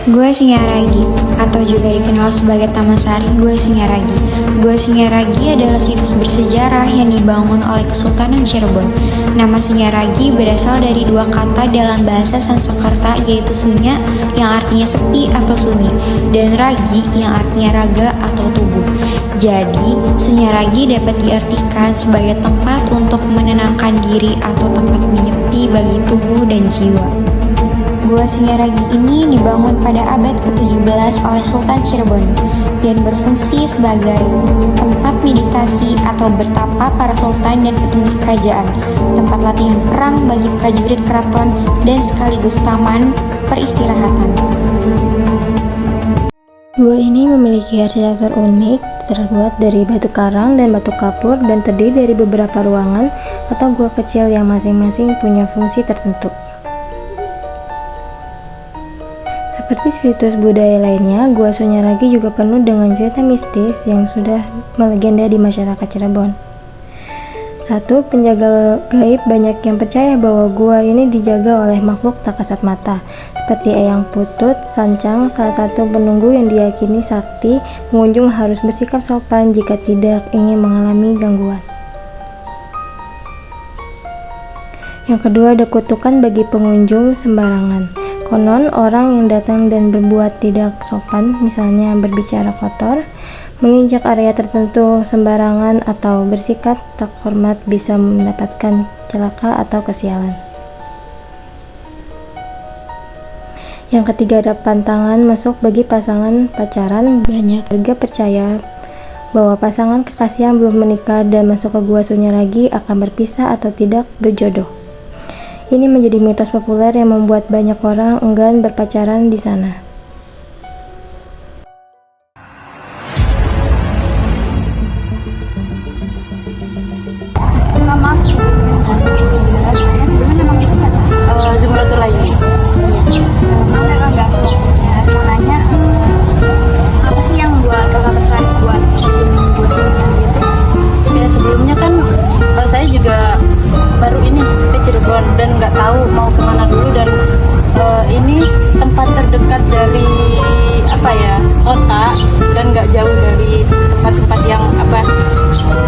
Gua Singaragi, atau juga dikenal sebagai Taman Sari Gua Singaragi. Gua Singaragi adalah situs bersejarah yang dibangun oleh Kesultanan Cirebon. Nama Singaragi berasal dari dua kata dalam bahasa Sanskerta, yaitu sunya yang artinya sepi atau sunyi, dan ragi yang artinya raga atau tubuh. Jadi, Singaragi dapat diartikan sebagai tempat untuk menenangkan diri atau tempat menyepi bagi tubuh dan jiwa. Gua Singaragi ini dibangun pada abad ke-17 oleh Sultan Cirebon dan berfungsi sebagai tempat meditasi atau bertapa para sultan dan petinggi kerajaan, tempat latihan perang bagi prajurit keraton, dan sekaligus taman peristirahatan. Gua ini memiliki arsitektur unik, terbuat dari batu karang dan batu kapur dan terdiri dari beberapa ruangan atau gua kecil yang masing-masing punya fungsi tertentu. Seperti situs budaya lainnya, Gua Singaragi juga penuh dengan cerita mistis yang sudah melegenda di masyarakat Cirebon. 1. Penjaga gaib banyak yang percaya bahwa gua ini dijaga oleh makhluk tak kasat mata, seperti Eyang Putut, Sancang, salah satu penunggu yang diyakini sakti. Pengunjung harus bersikap sopan jika tidak ingin mengalami gangguan. Yang kedua, ada kutukan bagi pengunjung sembarangan. Konon, orang yang datang dan berbuat tidak sopan, misalnya berbicara kotor, menginjak area tertentu sembarangan, atau bersikap tak hormat bisa mendapatkan celaka atau kesialan. Yang ketiga, ada pantangan masuk bagi pasangan pacaran. Banyak warga percaya bahwa pasangan kekasih yang belum menikah dan masuk ke Gua Singaragi akan berpisah atau tidak berjodoh. Ini menjadi mitos populer yang membuat banyak orang enggan berpacaran di sana. Zumratul lagi. Apa sih yang buat kakak tertarik buat ya, sebelumnya kan saya juga baru ini ke Cirebon dan nggak tahu mau kemana dulu, dan ini tempat terdekat dari kota dan nggak jauh dari tempat-tempat yang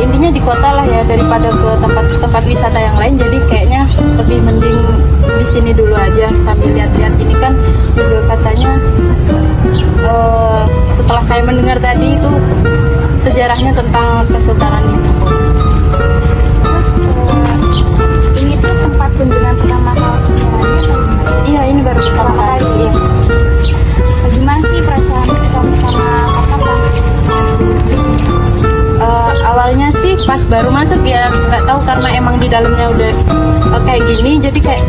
intinya di kota lah ya, daripada ke tempat-tempat wisata yang lain. Jadi kayaknya lebih mending di sini dulu aja sambil lihat-lihat. Ini kan juga katanya setelah saya mendengar tadi itu sejarahnya tentang Kesultanan itu. Ini tuh tempat kunjungan pertama kali. Iya, ini baru pertama kali. Iya. Gimana sih perasaan kamu sama kakak? Awalnya sih pas baru masuk ya nggak tahu, karena emang di dalamnya udah kayak gini, jadi kayak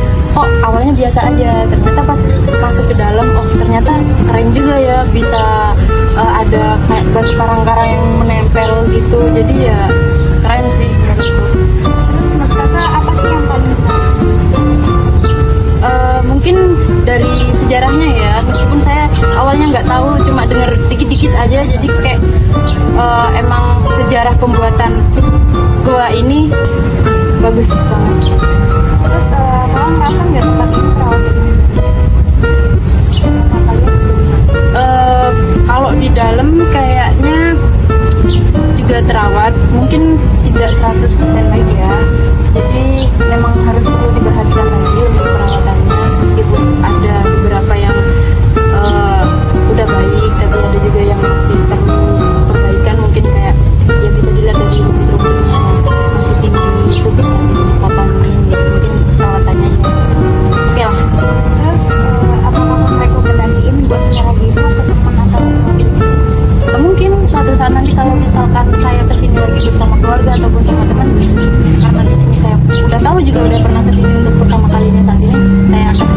awalnya biasa aja. Ternyata pas masuk ke dalam, ternyata keren juga ya, bisa ada kayak batu karang-karang yang menempel gitu. Jadi ya keren sih menurutku. Terus menurut kakak apa sih yang paling menarik? Mungkin dari sejarahnya ya, meskipun saya awalnya nggak tahu, cuma dengar dikit-dikit aja, jadi kayak emang sejarah pembuatan gua ini bagus banget. Terus kamu merasa nggak tempat ini terawat? Kalau di dalam kayaknya juga terawat, mungkin tidak 100% lagi ya. Jadi memang harus perlu diperhatikan lagi untuk perawatannya, meskipun ada beberapa yang udah baik, tapi ada juga yang masih perlu perbaikan. Mungkin kayak ya bisa dilihat dari rumput-rumputnya masih tinggi, itu bisa dipotongin gitu. Mungkin perawatannya ya oke lah. Terus apa kamu rekomendasiin buat Singaragi itu ke teman atau Mungkin suatu saat nanti kalau misalkan saya kesini lagi bersama keluarga ataupun sama teman, karena di sini saya udah tahu juga udah pernah kesini untuk pertama kalinya saat ini, saya akan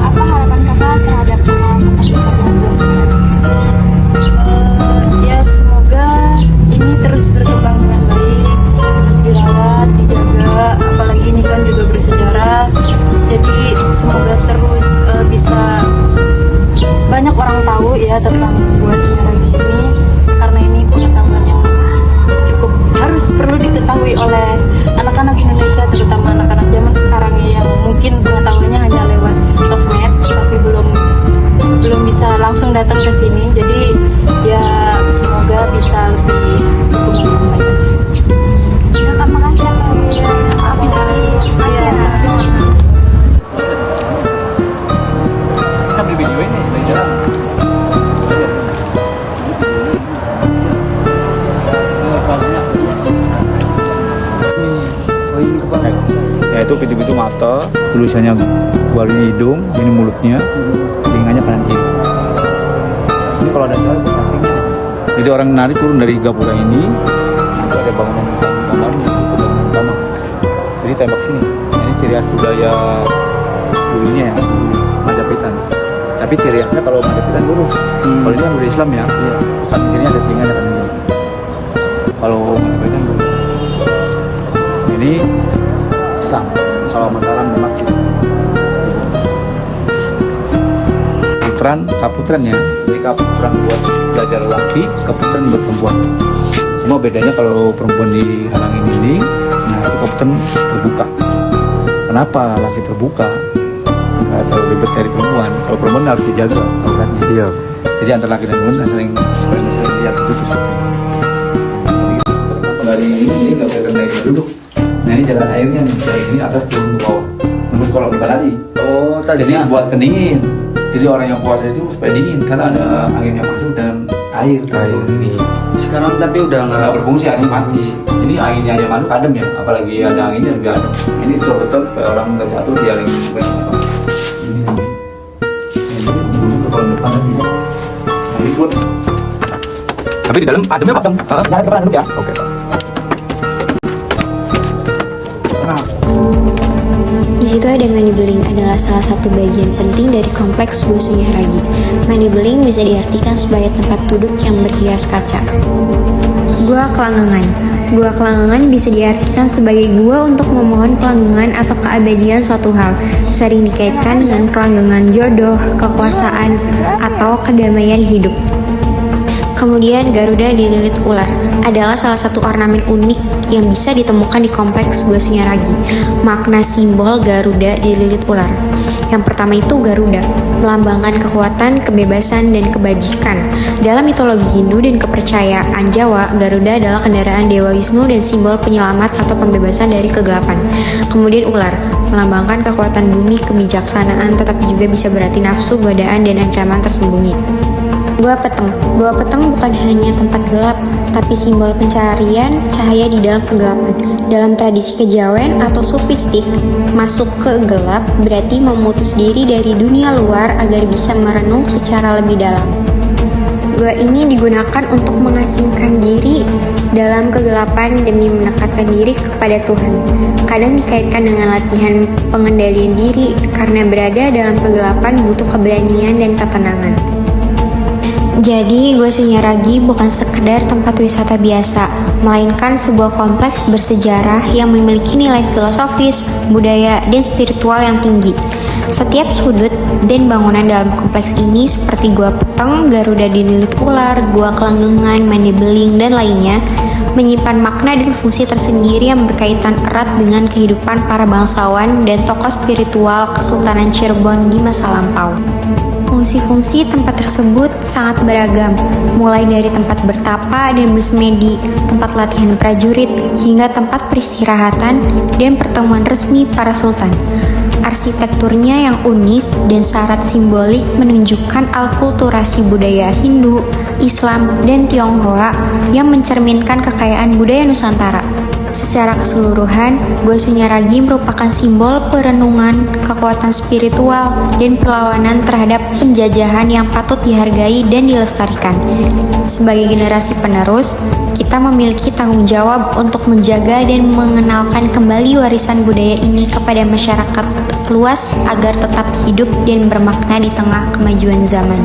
apa harapan kakak terhadap pengalaman ya semoga ini terus berkembang dengan baik, terus dirawat, dijaga, apalagi ini kan juga bersejarah, jadi semoga terus bisa banyak orang tahu ya tentang Gua Singaragi ini, karena ini pengetahuan yang cukup harus perlu diketahui oleh anak-anak Indonesia, terutama anak-anak zaman sekarang ya, yang mungkin pengetahuannya hanya lewat sosmed. belum bisa langsung datang ke sini, jadi ya semoga bisa lebih berkembang baik aja. Ya, Kak, makasih ya, Kak. Iya, sama-sama. Kita ambil video ini dari jalan. Ya itu pintu-pintu mata, tulisannya gua ini hidung, ini mulutnya, telinganya kanan kiri. Ini kalau ada jalan sampingnya. Jadi orang nari turun dari gapura ini, nanti ada bangunan gambarnya, itu bangunan utama. Jadi tembak sini. Ini ciri khas budaya dulunya ya, Majapitan. Tapi ciri khasnya kalau Majapitan lurus. Kalau ini kan budaya Islam ya, kan kirinya ada telinganya kan ini. Kalau Majapitan lurus. Ini Islam. Kalau Mataram Demak kaputran ya. Jadi kaputran buat belajar laki, kaputran buat perempuan. Cuma bedanya kalau perempuan dihalangin ini, nah itu kaputran terbuka. Kenapa laki terbuka? Nggak terlalu ribet dari perempuan. Kalau perempuan harus dijaga auratnya. Iya. Jadi antara laki dan perempuan saling lihat itu terus. Dari ini nggak kelihatan dari duduk. Nah ini jalan airnya nih, dari sini atas turun ke bawah. Nembus kolam ikan tadi. Oh, tadi. Jadi buat pendingin. Jadi orang yang puasa itu supaya dingin karena ada angin yang masuk dan air ini. Sekarang tapi udah Nggak berfungsi, airnya mati. Ini anginnya aja masuk adem ya, apalagi ada anginnya lebih adem. Ini betul-betul kayak orang terjatuh dia lagi berapa. Ini ke kolam depan tadi. Nah, ini pun. Tapi di dalam ademnya adem. Jangan ke adem ya. Oke. Di situ ada mani beling adalah salah satu bagian penting dari kompleks Gua Sunyah Ragi. Mani beling bisa diartikan sebagai tempat duduk yang berhias kaca. Gua kelanggengan. Gua kelanggengan bisa diartikan sebagai gua untuk memohon kelanggengan atau keabadian suatu hal. Sering dikaitkan dengan kelanggengan jodoh, kekuasaan, atau kedamaian hidup. Kemudian Garuda dililit ular adalah salah satu ornamen unik yang bisa ditemukan di kompleks Gua Sunyah Ragi. Makna simbol Garuda dililit ular. Yang pertama itu Garuda, melambangkan kekuatan, kebebasan, dan kebajikan. Dalam mitologi Hindu dan kepercayaan Jawa, Garuda adalah kendaraan Dewa Wisnu dan simbol penyelamat atau pembebasan dari kegelapan. Kemudian ular, melambangkan kekuatan bumi, kebijaksanaan, tetapi juga bisa berarti nafsu, godaan, dan ancaman tersembunyi. Gua Peteng. Gua Peteng bukan hanya tempat gelap, tapi simbol pencarian cahaya di dalam kegelapan. Dalam tradisi kejawen atau sufistik, masuk ke gelap berarti memutus diri dari dunia luar agar bisa merenung secara lebih dalam. Gua ini digunakan untuk mengasingkan diri dalam kegelapan demi mendekatkan diri kepada Tuhan. Kadang dikaitkan dengan latihan pengendalian diri karena berada dalam kegelapan butuh keberanian dan ketenangan. Jadi, Gua Sunyah Ragi bukan sekedar tempat wisata biasa, melainkan sebuah kompleks bersejarah yang memiliki nilai filosofis, budaya, dan spiritual yang tinggi. Setiap sudut dan bangunan dalam kompleks ini seperti Gua Peteng, Garuda dililit ular, Gua Kelanggengan, Mani Beling, dan lainnya menyimpan makna dan fungsi tersendiri yang berkaitan erat dengan kehidupan para bangsawan dan tokoh spiritual Kesultanan Cirebon di masa lampau. Fungsi-fungsi tempat tersebut sangat beragam, mulai dari tempat bertapa dan bersemedi, tempat latihan prajurit, hingga tempat peristirahatan dan pertemuan resmi para sultan. Arsitekturnya yang unik dan syarat simbolik menunjukkan alkulturasi budaya Hindu, Islam, dan Tionghoa yang mencerminkan kekayaan budaya Nusantara. Secara keseluruhan, Gua Sunyah Ragi merupakan simbol perenungan, kekuatan spiritual, dan perlawanan terhadap penjajahan yang patut dihargai dan dilestarikan. Sebagai generasi penerus, kita memiliki tanggung jawab untuk menjaga dan mengenalkan kembali warisan budaya ini kepada masyarakat luas agar tetap hidup dan bermakna di tengah kemajuan zaman.